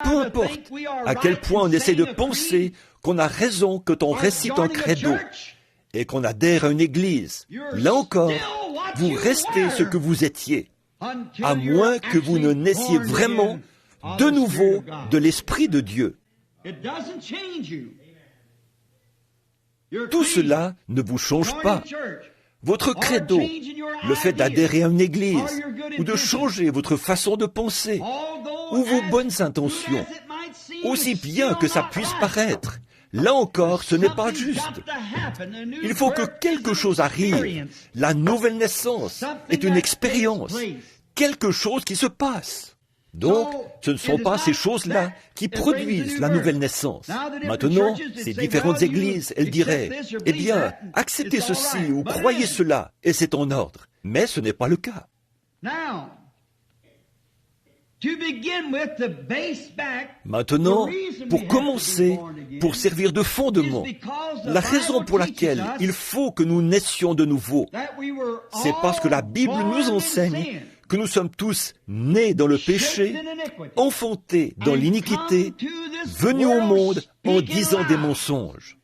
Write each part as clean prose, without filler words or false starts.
Peu importe à quel point on essaie de penser qu'on a raison quand on récite un credo et qu'on adhère à une église, là encore, vous restez ce que vous étiez, à moins que vous ne naissiez vraiment de nouveau de l'Esprit de Dieu. Tout cela ne vous change pas. Votre credo, le fait d'adhérer à une église, ou de changer votre façon de penser, ou vos bonnes intentions, aussi bien que ça puisse paraître, là encore, ce n'est pas juste. Il faut que quelque chose arrive. La nouvelle naissance est une expérience, quelque chose qui se passe. Donc, ce ne sont pas ces choses-là qui produisent la nouvelle naissance. Maintenant, ces différentes églises, elles diraient, « Eh bien, acceptez ceci ou croyez cela, et c'est en ordre. » Mais ce n'est pas le cas. Maintenant, pour commencer, pour servir de fondement, la raison pour laquelle il faut que nous naissions de nouveau, c'est parce que la Bible nous enseigne que nous sommes tous nés dans le péché, enfantés dans l'iniquité, venus au monde en disant des mensonges.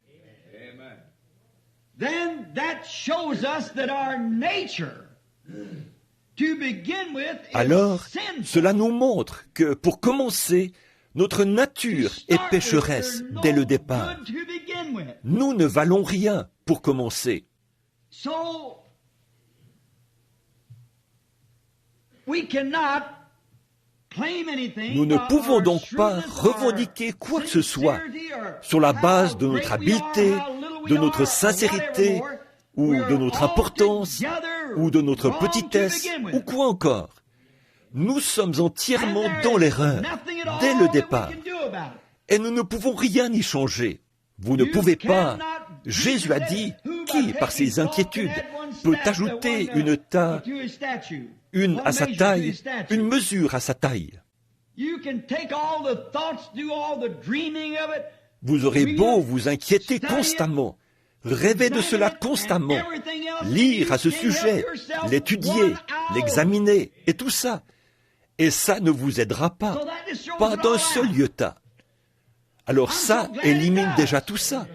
Alors, cela nous montre que, pour commencer, notre nature est pécheresse dès le départ. Nous ne valons rien pour commencer. Nous ne pouvons donc pas revendiquer quoi que ce soit sur la base de notre habileté, de notre sincérité, ou de notre importance, ou de notre petitesse, ou quoi encore. Nous sommes entièrement dans l'erreur, dès le départ. Et nous ne pouvons rien y changer. Vous ne pouvez pas. Jésus a dit, qui, par ses inquiétudes, peut ajouter une à sa taille, une mesure à sa taille. Vous aurez beau vous inquiéter constamment, rêver de cela constamment, lire à ce sujet, l'étudier, l'examiner, et tout ça. Et ça ne vous aidera pas, pas d'un seul iota. Alors ça élimine déjà tout ça.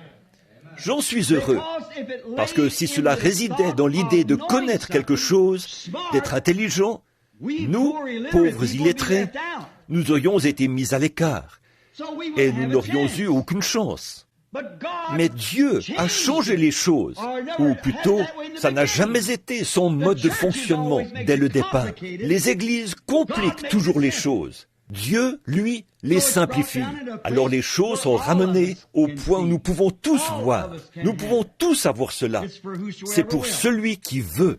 J'en suis heureux, parce que si cela résidait dans l'idée de connaître quelque chose, d'être intelligent, nous, pauvres illettrés, nous aurions été mis à l'écart, et nous n'aurions eu aucune chance. Mais Dieu a changé les choses, ou plutôt, ça n'a jamais été son mode de fonctionnement dès le départ. Les églises compliquent toujours les choses. Dieu, lui, les simplifie. Alors les choses sont ramenées au point où nous pouvons tous voir. Nous pouvons tous avoir cela. C'est pour celui qui veut.